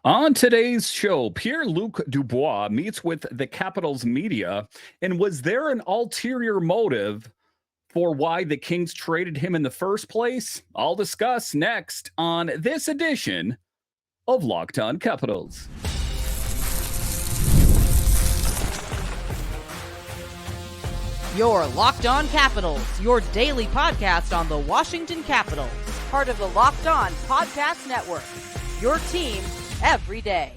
On today's show, Pierre-Luc Dubois meets with the Capitals media. And was there an ulterior motive for why the Kings traded him in the first place? I'll discuss next on this edition of Locked On Capitals. Your Locked On Capitals, your daily podcast on the Washington Capitals, part of the Locked On Podcast Network, your team every day.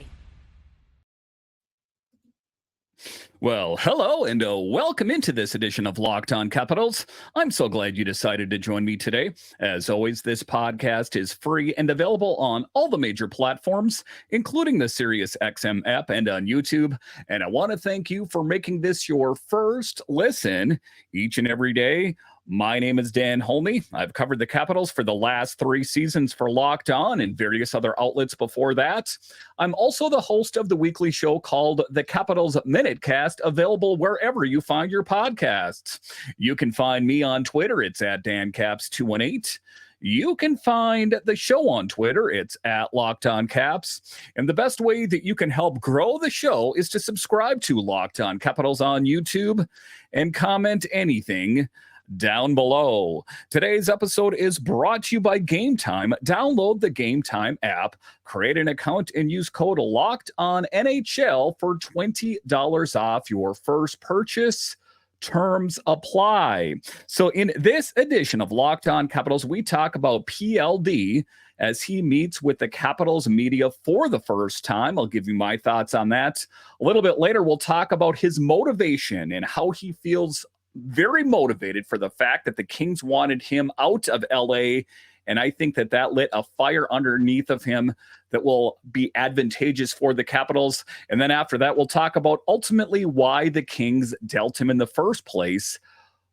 Well, hello and welcome into this edition of Locked On Capitals. I'm so glad you decided to join me today. As always, this podcast is free and available on all the major platforms, including the SiriusXM app and on YouTube. And I want to thank you for making this your first listen each and every day. My name is Dan Holme. I've covered the Capitals for the last 3 seasons for Locked On and various other outlets before that. I'm also the host of the weekly show called The Capitals Minutecast, available wherever you find your podcasts. You can find me on Twitter. It's at DanCaps218. You can find the show on Twitter. It's at Locked On Caps. And the best way that you can help grow the show is to subscribe to Locked On Capitals on YouTube and comment anything down below. Today's episode is brought to you by Game Time. Download the Game Time app, create an account, and use code LOCKEDONNHL for $20 off your first purchase. Terms apply. So in this edition of Locked On Capitals, we talk about PLD as he meets with the Capitals media for the first time. I'll give you my thoughts on that. A little bit later, we'll talk about his motivation and how he feels very motivated for the fact that the Kings wanted him out of LA. And I think that that lit a fire underneath of him that will be advantageous for the Capitals. And then after that, we'll talk about ultimately why the Kings dealt him in the first place.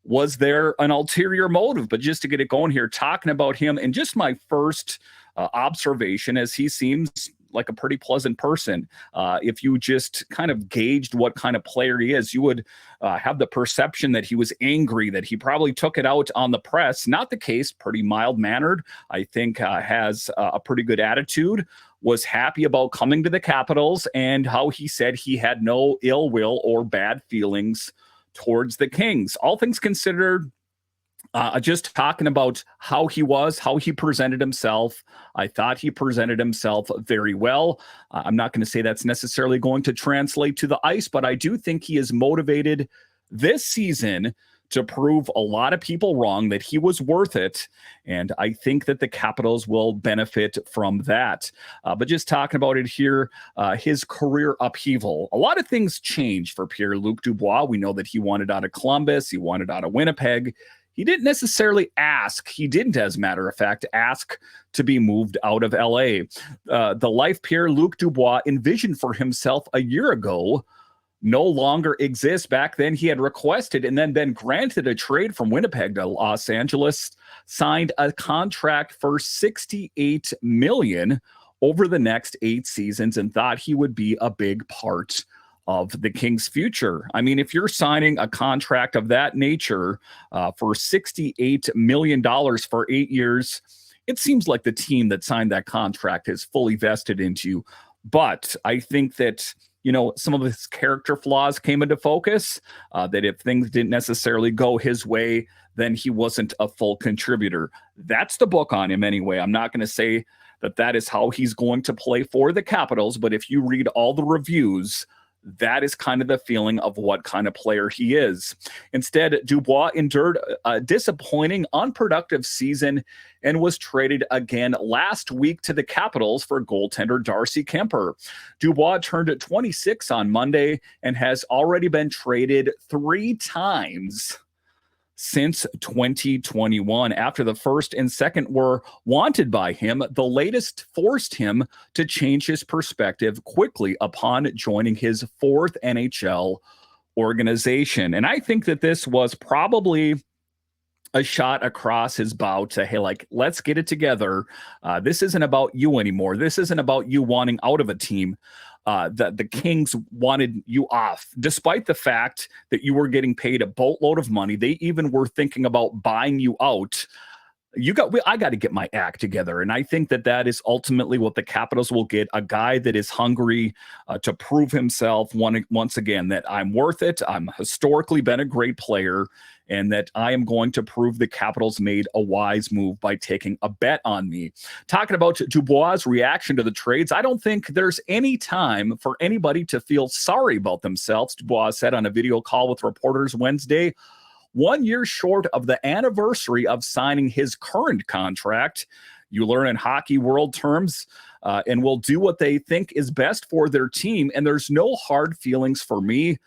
Was there an ulterior motive? But just to get it going here, talking about him and just my first observation, as he seems like a pretty pleasant person. If you just kind of gauged what kind of player he is, you would have the perception that he was angry, that he probably took it out on the press. Not the case, pretty mild-mannered. I think has a pretty good attitude, was happy about coming to the Capitals, and how he said he had no ill will or bad feelings towards the Kings. All things considered, just talking about how he was, how he presented himself. I thought he presented himself very well. I'm not going to say that's necessarily going to translate to the ice, but I do think he is motivated this season to prove a lot of people wrong, that he was worth it. And I think that the Capitals will benefit from that. But just talking about it here, his career upheaval. A lot of things changed for Pierre-Luc Dubois. We know that he wanted out of Columbus. He wanted out of Winnipeg. He didn't necessarily ask. He didn't, as a matter of fact, ask to be moved out of LA. The life Pierre-Luc Dubois envisioned for himself a year ago no longer exists. Back then, he had requested and then been granted a trade from Winnipeg to Los Angeles, signed a contract for $68 million over the next 8 seasons, and thought he would be a big part of the Kings' future. I mean, if you're signing a contract of that nature for $68 million for 8 years, it seems like the team that signed that contract is fully vested into you. But I think that, you know, some of his character flaws came into focus, that if things didn't necessarily go his way, then he wasn't a full contributor. That's the book on him anyway. I'm not going to say that that is how he's going to play for the Capitals, but if you read all the reviews, that is kind of the feeling of what kind of player he is. Instead, Dubois endured a disappointing, unproductive season and was traded again last week to the Capitals for goaltender Darcy Kuemper. Dubois turned 26 on Monday and has already been traded 3 times since 2021. After the first and second were wanted by him, the latest forced him to change his perspective quickly upon joining his 4th NHL organization. And I think that this was probably a shot across his bow to, hey, like, let's get it together. This isn't about you anymore. This isn't about you wanting out of a team. The Kings wanted you off, despite the fact that you were getting paid a boatload of money. They even were thinking about buying you out. I got to get my act together. And I think that that is ultimately what the Capitals will get, a guy that is hungry to prove himself once again, that I'm worth it. I'm historically been a great player, and that I am going to prove the Capitals made a wise move by taking a bet on me. Talking about Dubois' reaction to the trades, I don't think there's any time for anybody to feel sorry about themselves. Dubois said on a video call with reporters Wednesday, 1 year short of the anniversary of signing his current contract. You learn in hockey world terms, and will do what they think is best for their team. And there's no hard feelings for me.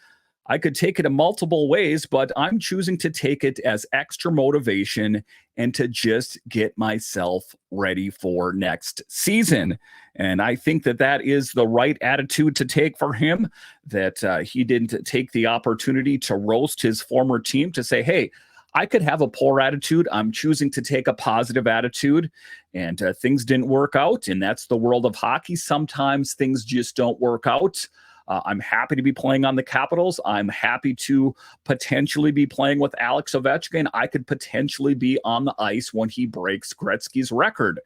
I could take it in multiple ways, but I'm choosing to take it as extra motivation and to just get myself ready for next season. And I think that that is the right attitude to take for him, that he didn't take the opportunity to roast his former team, to say, hey, I could have a poor attitude. I'm choosing to take a positive attitude, and things didn't work out. And that's the world of hockey. Sometimes things just don't work out. I'm happy to be playing on the Capitals. I'm happy to potentially be playing with Alex Ovechkin. I could potentially be on the ice when he breaks Gretzky's record.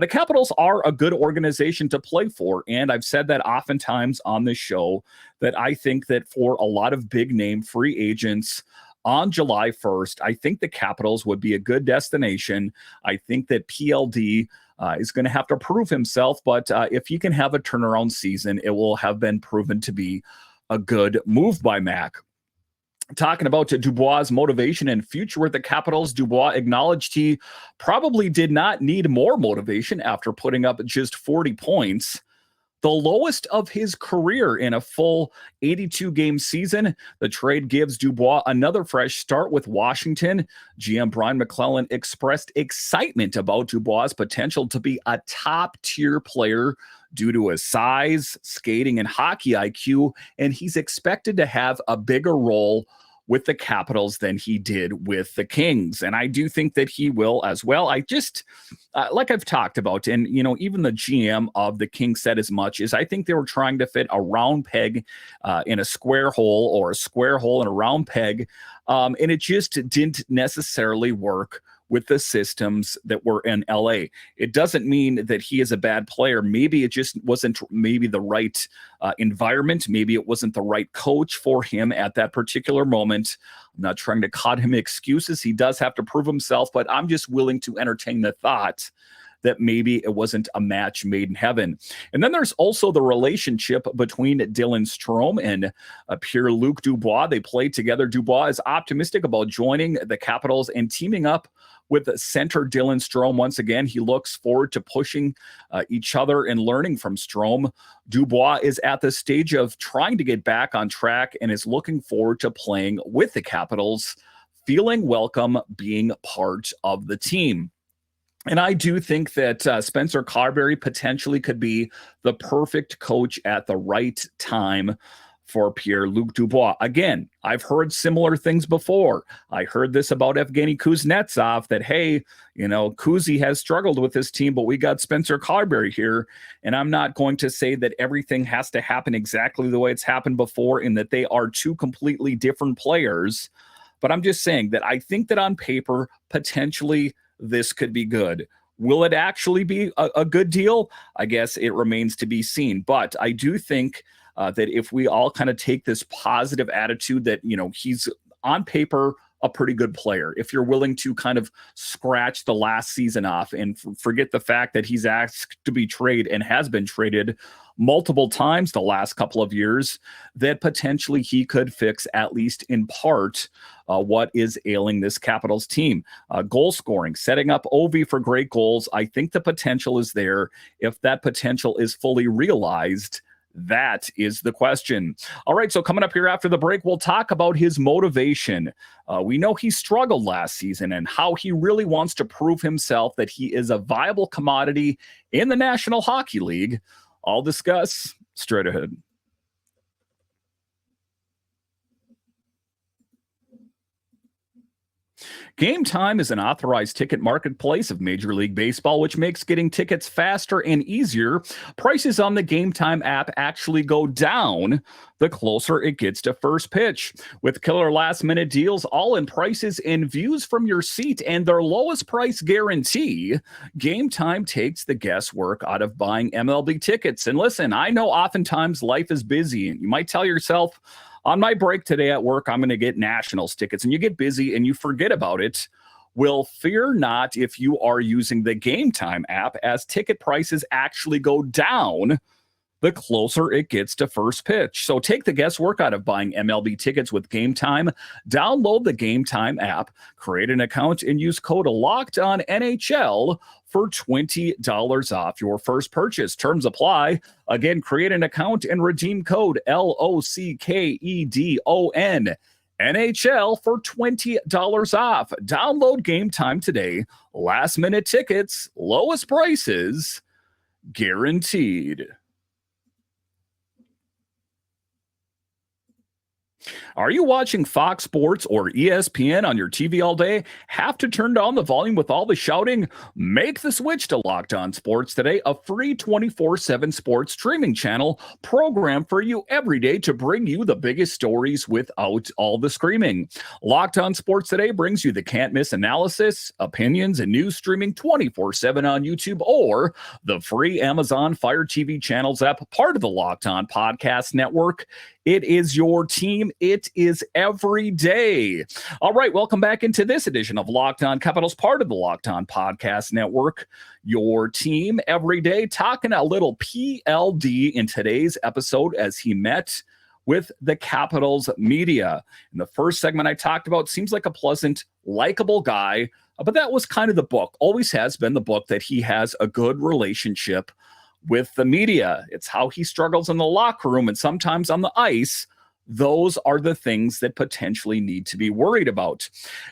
The Capitals are a good organization to play for, and I've said that oftentimes on this show, that I think that for a lot of big-name free agents on July 1st, I think the Capitals would be a good destination. I think that PLD is going to have to prove himself, but if he can have a turnaround season, it will have been proven to be a good move by Mac. Talking about Dubois' motivation and future with the Capitals, Dubois acknowledged he probably did not need more motivation after putting up just 40 points, the lowest of his career in a full 82-game season. The trade gives Dubois another fresh start with Washington. GM Brian McClellan expressed excitement about Dubois' potential to be a top-tier player due to his size, skating, and hockey IQ, and he's expected to have a bigger role with the Capitals than he did with the Kings. And I do think that he will as well. I just, like I've talked about, and, even the GM of the Kings said as much, is I think they were trying to fit a round peg in a square hole, or a square hole in a round peg. And it just didn't necessarily work with the systems that were in LA. It doesn't mean that he is a bad player. Maybe it just wasn't maybe the right environment. Maybe it wasn't the right coach for him at that particular moment. I'm not trying to cut him excuses. He does have to prove himself, but I'm just willing to entertain the thought that maybe it wasn't a match made in heaven. And then there's also the relationship between Dylan Strome and Pierre-Luc Dubois. They played together. Dubois is optimistic about joining the Capitals and teaming up with center Dylan Strome once again. He looks forward to pushing each other and learning from Strome. Dubois is at the stage of trying to get back on track and is looking forward to playing with the Capitals, feeling welcome being part of the team. And I do think that Spencer Carberry potentially could be the perfect coach at the right time for Pierre-Luc Dubois. Again, I've heard similar things before. I heard this about Evgeny Kuznetsov, that, hey, Kuzi has struggled with this team, but we got Spencer Carberry here. And I'm not going to say that everything has to happen exactly the way it's happened before, and that they are two completely different players. But I'm just saying that I think that on paper, potentially, this could be good. Will it actually be a good deal? I guess it remains to be seen. But I do think that if we all kind of take this positive attitude that, he's on paper a pretty good player, if you're willing to kind of scratch the last season off and forget the fact that he's asked to be traded and has been traded multiple times the last couple of years, that potentially he could fix, at least in part, what is ailing this Capitals team. Goal scoring, setting up Ovi for great goals. I think the potential is there. If that potential is fully realized, that is the question. All right, so coming up here after the break, we'll talk about his motivation. We know he struggled last season and how he really wants to prove himself that he is a viable commodity in the National Hockey League. I'll discuss straight ahead. Game Time is an authorized ticket marketplace of Major League Baseball, which makes getting tickets faster and easier. Prices on the Game Time app actually go down the closer it gets to first pitch. With killer last-minute deals, all-in prices and views from your seat, and their lowest price guarantee, Game Time takes the guesswork out of buying MLB tickets. And listen, I know oftentimes life is busy, and you might tell yourself, on my break today at work, I'm going to get Nationals tickets, and you get busy and you forget about it. Well, fear not if you are using the Game Time app, as ticket prices actually go down the closer it gets to first pitch. So take the guesswork out of buying MLB tickets with Game Time. Download the Game Time app, create an account, and use code LOCKEDONNHL for $20 off your first purchase. Terms apply. Again, create an account and redeem code LOCKEDON NHL for $20 off. Download Game Time today. Last minute tickets, lowest prices, guaranteed. Are you watching Fox Sports or ESPN on your TV all day? Have to turn down the volume with all the shouting? Make the switch to Locked On Sports Today, a free 24/7 sports streaming channel programmed for you every day to bring you the biggest stories without all the screaming. Locked On Sports Today brings you the can't-miss analysis, opinions, and news streaming 24/7 on YouTube or the free Amazon Fire TV channels app, part of the Locked On Podcast Network. It is your team. It is every day. All right, welcome back into this edition of Locked On Capitals, part of the Locked On Podcast Network. Your team every day, talking a little PLD in today's episode as he met with the Capitals media. In the first segment I talked about, seems like a pleasant, likable guy, but that was kind of the book. Always has been the book that he has a good relationship with the media. It's how he struggles in the locker room and sometimes on the ice. Those are the things that potentially need to be worried about.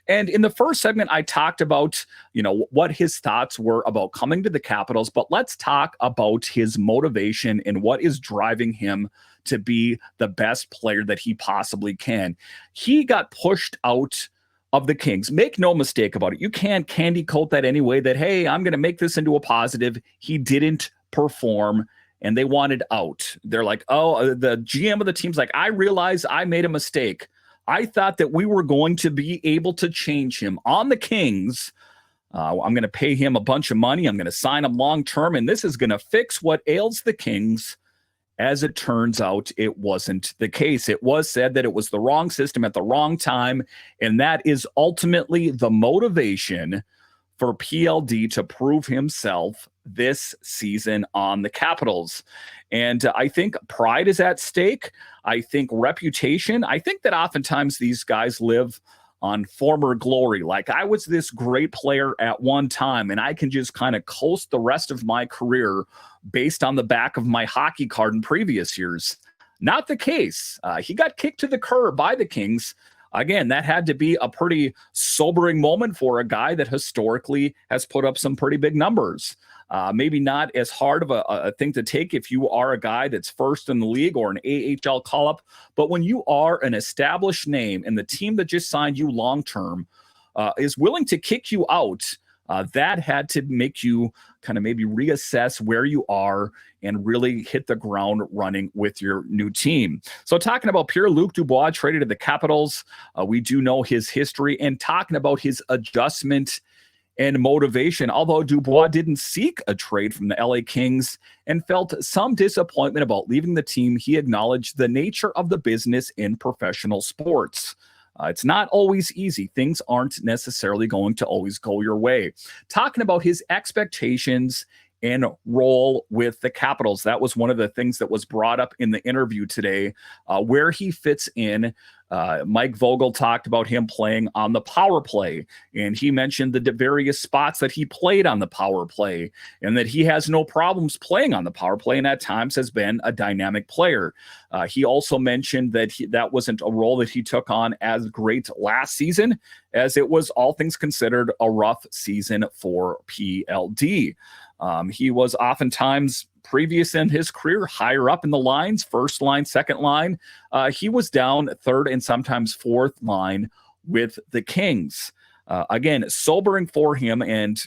And in the first segment, I talked about, what his thoughts were about coming to the Capitals, but let's talk about his motivation and what is driving him to be the best player that he possibly can. He got pushed out of the Kings. Make no mistake about it. You can't candy coat that anyway, that, hey, I'm going to make this into a positive. He didn't perform and they wanted out. They're like, oh, the GM of the team's like, I realize I made a mistake. I thought that we were going to be able to change him on the Kings. I'm going to pay him a bunch of money. I'm going to sign him long-term, and this is going to fix what ails the Kings. As it turns out, it wasn't the case. It was said that it was the wrong system at the wrong time, and that is ultimately the motivation for PLD to prove himself this season on the Capitals. And I think pride is at stake. I think reputation. I think that oftentimes these guys live on former glory. Like, I was this great player at one time, and I can just kind of coast the rest of my career based on the back of my hockey card in previous years. Not the case. He got kicked to the curb by the Kings. Again, that had to be a pretty sobering moment for a guy that historically has put up some pretty big numbers. Maybe not as hard of a thing to take if you are a guy that's first in the league or an AHL call-up, but when you are an established name and the team that just signed you long-term is willing to kick you out, that had to make you kind of maybe reassess where you are and really hit the ground running with your new team. So talking about Pierre-Luc Dubois traded to the Capitals, we do know his history, and talking about his adjustment and motivation. Although Dubois didn't seek a trade from the LA Kings and felt some disappointment about leaving the team, he acknowledged the nature of the business in professional sports. It's not always easy. Things aren't necessarily going to always go your way. Talking about his expectations and role with the Capitals. That was one of the things that was brought up in the interview today, where he fits in. Mike Vogel talked about him playing on the power play, and he mentioned the various spots that he played on the power play, and that he has no problems playing on the power play, and at times has been a dynamic player. He also mentioned that that wasn't a role that he took on as great last season, as it was, all things considered, a rough season for PLD. He was oftentimes, previous in his career, higher up in the lines, first line, second line. He was down third and sometimes fourth line with the Kings. Again, sobering for him, and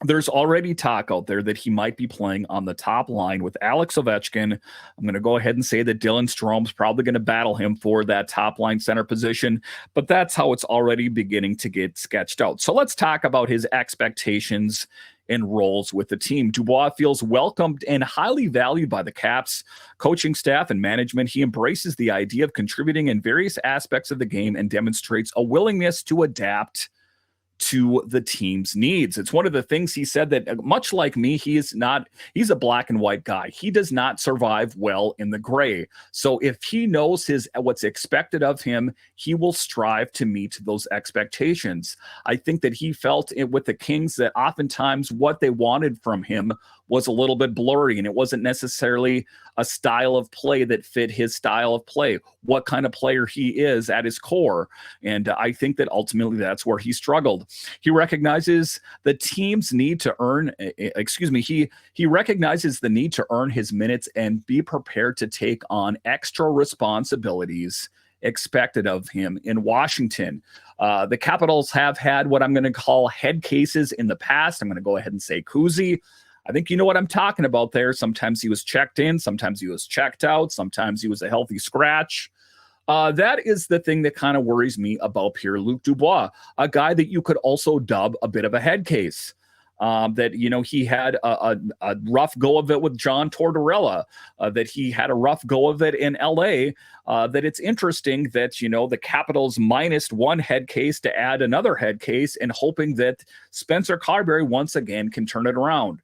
there's already talk out there that he might be playing on the top line with Alex Ovechkin. I'm going to go ahead and say that Dylan Strome's probably going to battle him for that top line center position, but that's how it's already beginning to get sketched out. So let's talk about his expectations and roles with the team. Dubois feels welcomed and highly valued by the Caps coaching staff and management. He embraces the idea of contributing in various aspects of the game and demonstrates a willingness to adapt to the team's needs. It's one of the things he said that, much like me, he's a black and white guy. He does not survive well in the gray. So if he knows what's expected of him, he will strive to meet those expectations. I think that he felt with the Kings that oftentimes what they wanted from him was a little bit blurry, and it wasn't necessarily a style of play that fit his style of play, what kind of player he is at his core. And I think that ultimately that's where he struggled. He recognizes the team's need to he recognizes the need to earn his minutes and be prepared to take on extra responsibilities expected of him in Washington. The Capitals have had what I'm going to call head cases in the past. I'm going to go ahead and say koozie. I think you know what I'm talking about there. Sometimes he was checked in, sometimes he was checked out, sometimes he was a healthy scratch. That is the thing that kind of worries me about Pierre-Luc Dubois, a guy that you could also dub a bit of a head case. He had a rough go of it with John Tortorella, that he had a rough go of it in LA, that it's interesting that, the Capitals minus one head case to add another head case and hoping that Spencer Carberry once again can turn it around.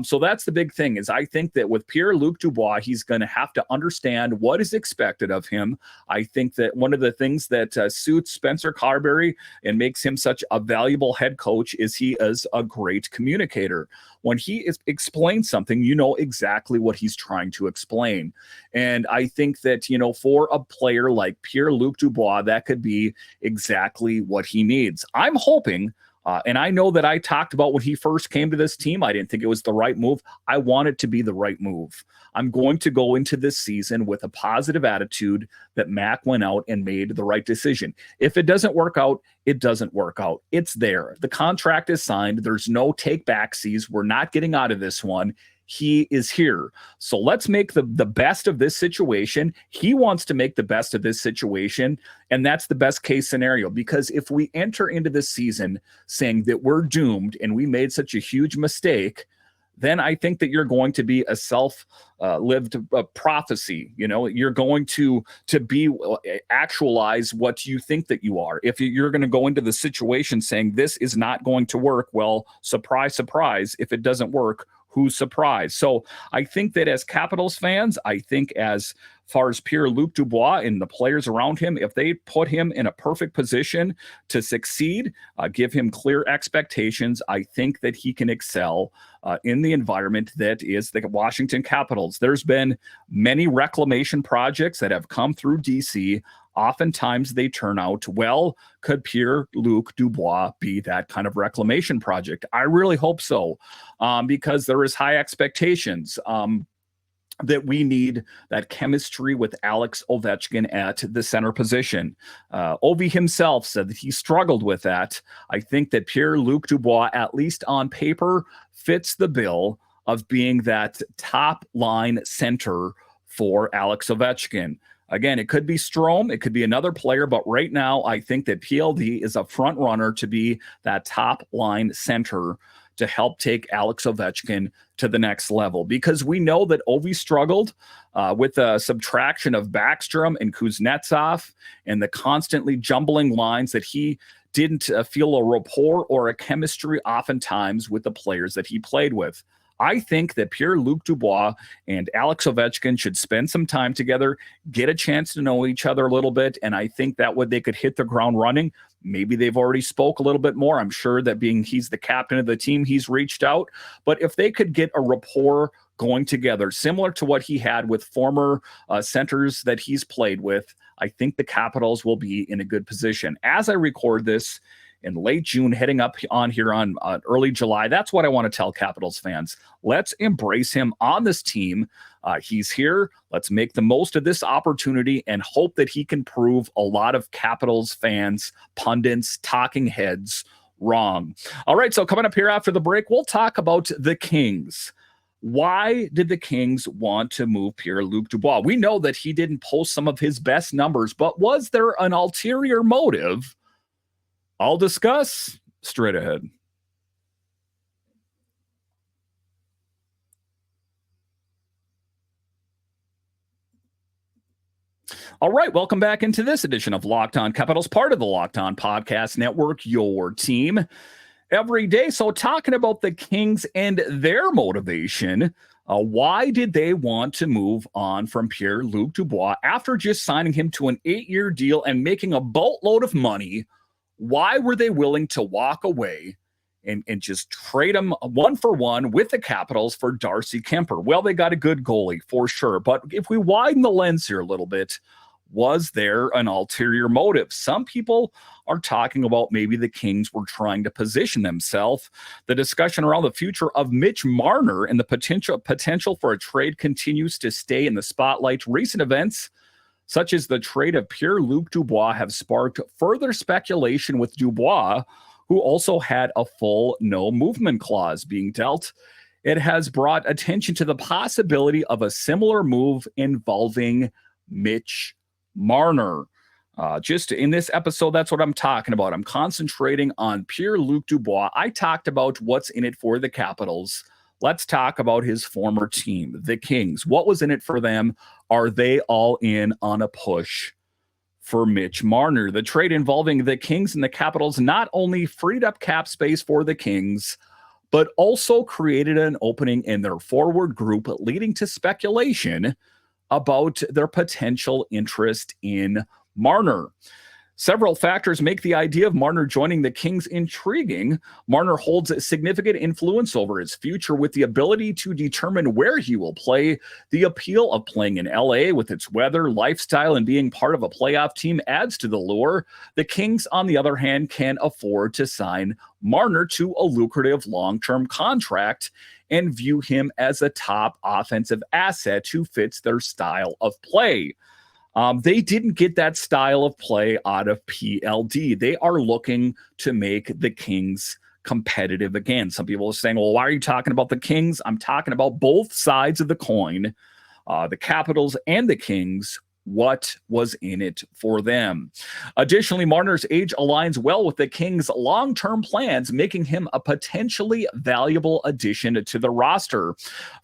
So that's the big thing is I think that with Pierre-Luc Dubois, he's going to have to understand what is expected of him. I think that one of the things that suits Spencer Carberry and makes him such a valuable head coach is he is a great communicator. When he explains something, you know exactly what he's trying to explain. And I think that, for a player like Pierre-Luc Dubois, that could be exactly what he needs. I'm hoping and I know that I talked about when he first came to this team, I didn't think it was the right move. I want it to be the right move. I'm going to go into this season with a positive attitude that Mac went out and made the right decision. If it doesn't work out, it doesn't work out. It's there. The contract is signed. There's no take backsies. We're not getting out of this one. He is here. So let's make the best of this situation. He wants to make the best of this situation. And that's the best case scenario, because if we enter into this season saying that we're doomed and we made such a huge mistake, then I think that you're going to be a self-lived prophecy. You're going to be actualize what you think that you are. If you're going to go into the situation saying this is not going to work, well, surprise, surprise. If it doesn't work, who's surprised? So I think that as Capitals fans, I think as far as Pierre-Luc Dubois and the players around him, if they put him in a perfect position to succeed, give him clear expectations, I think that he can excel in the environment that is the Washington Capitals. There's been many reclamation projects that have come through DC. Oftentimes they turn out well. Could Pierre-Luc Dubois be that kind of reclamation project? I really hope so, because there is high expectations that we need that chemistry with Alex Ovechkin at the center position. Ovi himself said that he struggled with that. I think that Pierre-Luc Dubois, at least on paper, fits the bill of being that top line center for Alex Ovechkin. Again, it could be Strome, it could be another player, but right now I think that PLD is a front runner to be that top line center to help take Alex Ovechkin to the next level, because we know that Ovi struggled with the subtraction of Backstrom and Kuznetsov and the constantly jumbling lines, that he didn't feel a rapport or a chemistry oftentimes with the players that he played with. I think that Pierre-Luc Dubois and Alex Ovechkin should spend some time together, get a chance to know each other a little bit, and I think that way they could hit the ground running. Maybe they've already spoke a little bit more. I'm sure that being he's the captain of the team, he's reached out. But if they could get a rapport going together, similar to what he had with former centers that he's played with, I think the Capitals will be in a good position. As I record this, in late June, heading up on here on early July. That's what I want to tell Capitals fans. Let's embrace him on this team. He's here. Let's make the most of this opportunity and hope that he can prove a lot of Capitals fans, pundits, talking heads wrong. All right, so coming up here after the break, we'll talk about the Kings. Why did the Kings want to move Pierre-Luc Dubois? We know that he didn't post some of his best numbers, but was there an ulterior motive? I'll discuss straight ahead. All right, welcome back into this edition of Locked On Capitals, part of the Locked On Podcast Network, your team every day. So talking about the Kings and their motivation, why did they want to move on from Pierre-Luc Dubois after just signing him to an 8-year deal and making a boatload of money? Why were they willing to walk away and just trade him 1-for-1 with the Capitals for Darcy Kuemper? Well, they got a good goalie for sure. But if we widen the lens here a little bit, was there an ulterior motive? Some people are talking about maybe the Kings were trying to position themselves. The discussion around the future of Mitch Marner and the potential for a trade continues to stay in the spotlight. Recent events, such as the trade of Pierre-Luc Dubois, have sparked further speculation with Dubois, who also had a full no movement clause being dealt. It has brought attention to the possibility of a similar move involving Mitch Marner. Just in this episode, that's what I'm talking about. I'm concentrating on Pierre-Luc Dubois. I talked about what's in it for the Capitals. Let's talk about his former team, the Kings. What was in it for them? Are they all in on a push for Mitch Marner? The trade involving the Kings and the Capitals not only freed up cap space for the Kings, but also created an opening in their forward group, leading to speculation about their potential interest in Marner. Several factors make the idea of Marner joining the Kings intriguing. Marner holds a significant influence over his future with the ability to determine where he will play. The appeal of playing in LA with its weather, lifestyle, and being part of a playoff team adds to the lure. The Kings, on the other hand, can afford to sign Marner to a lucrative long-term contract and view him as a top offensive asset who fits their style of play. They didn't get that style of play out of PLD. They are looking to make the Kings competitive again. Some people are saying, well, why are you talking about the Kings? I'm talking about both sides of the coin, the Capitals and the Kings. What was in it for them? Additionally, Marner's age aligns well with the Kings' long-term plans, making him a potentially valuable addition to the roster.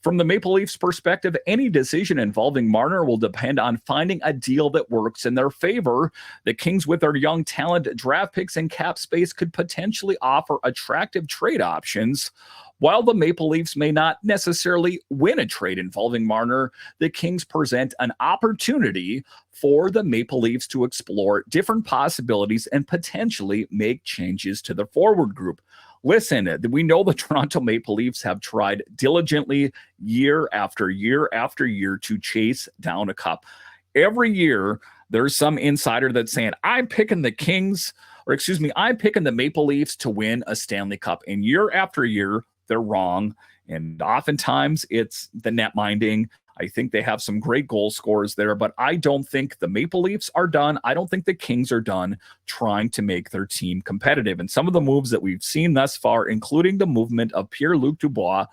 From the Maple Leafs' perspective, any decision involving Marner will depend on finding a deal that works in their favor. The Kings, with their young talent, draft picks, and cap space, could potentially offer attractive trade options. While the Maple Leafs may not necessarily win a trade involving Marner, the Kings present an opportunity for the Maple Leafs to explore different possibilities and potentially make changes to the forward group. Listen, we know the Toronto Maple Leafs have tried diligently year after year after year to chase down a cup. Every year, there's some insider that's saying, I'm picking the Kings, I'm picking the Maple Leafs to win a Stanley Cup. And year after year, they're wrong. And oftentimes it's the net minding. I think they have some great goal scorers there, but I don't think the Maple Leafs are done. I don't think the Kings are done trying to make their team competitive. And some of the moves that we've seen thus far, including the movement of Pierre-Luc Dubois,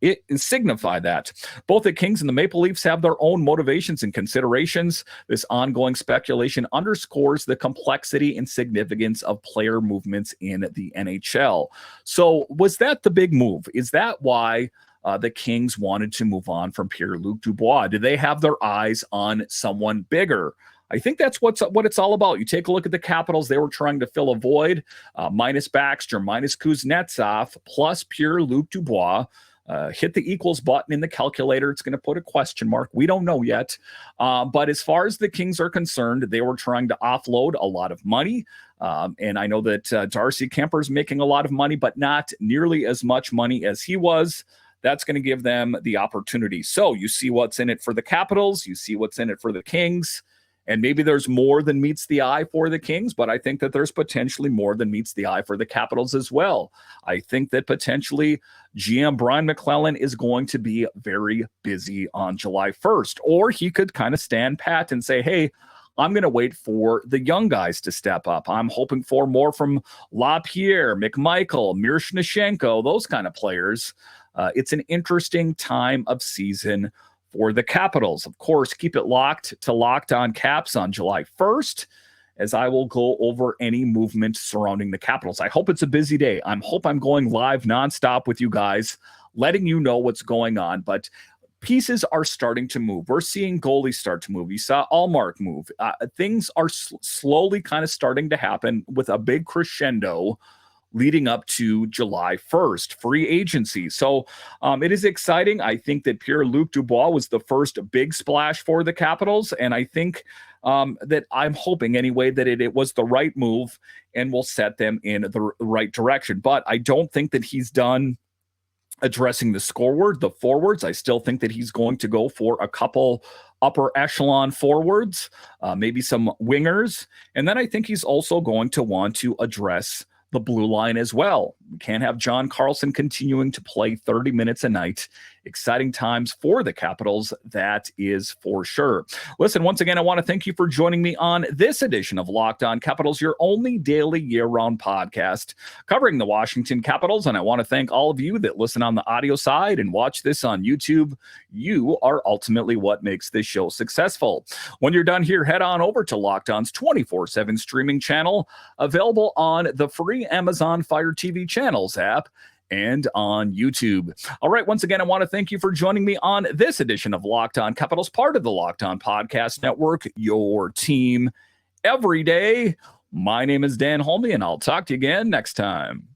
it signify that. Both the Kings and the Maple Leafs have their own motivations and considerations. This ongoing speculation underscores the complexity and significance of player movements in the NHL. So was that the big move? Is that why the Kings wanted to move on from Pierre-Luc Dubois? Do they have their eyes on someone bigger? I think that's what it's all about. You take a look at the Capitals. They were trying to fill a void, minus Baxter, minus Kuznetsov, plus Pierre-Luc Dubois. Hit the equals button in the calculator. It's going to put a question mark. We don't know yet. But as far as the Kings are concerned, they were trying to offload a lot of money. And I know that Darcy Kuemper is making a lot of money, but not nearly as much money as he was. That's going to give them the opportunity. So you see what's in it for the Capitals. You see what's in it for the Kings. And maybe there's more than meets the eye for the Kings, but I think that there's potentially more than meets the eye for the Capitals as well. I think that potentially GM Brian McClellan is going to be very busy on July 1st, or he could kind of stand pat and say, hey, I'm going to wait for the young guys to step up. I'm hoping for more from LaPierre, McMichael, Mirshnashenko, those kind of players. It's an interesting time of season for the Capitals. Of course, keep it locked to Locked On Caps on July 1st, as I will go over any movement surrounding the Capitals. I hope it's a busy day. I hope I'm going live nonstop with you guys, letting you know what's going on. But pieces are starting to move. We're seeing goalies start to move. You saw Allmark move. Things are slowly kind of starting to happen with a big crescendo leading up to July 1st, free agency. So it is exciting. I think that Pierre-Luc Dubois was the first big splash for the Capitals, and I think that I'm hoping anyway that it was the right move and will set them in the right direction. But I don't think that he's done addressing the forwards. I still think that he's going to go for a couple upper echelon forwards, maybe some wingers. And then I think he's also going to want to address the blue line as well. We can't have John Carlson continuing to play 30 minutes a night. Exciting times for the Capitals, that is for sure. Listen, once again, I want to thank you for joining me on this edition of Locked On Capitals, your only daily year-round podcast covering the Washington Capitals. And I want to thank all of you that listen on the audio side and watch this on YouTube. You are ultimately what makes this show successful. When you're done here, head on over to Locked On's 24/7 streaming channel, available on the free Amazon Fire TV channels app and on YouTube. All right, once again, I want to thank you for joining me on this edition of Locked On Capitals, part of the Locked On Podcast Network, your team every day. My name is Dan Holme, and I'll talk to you again next time.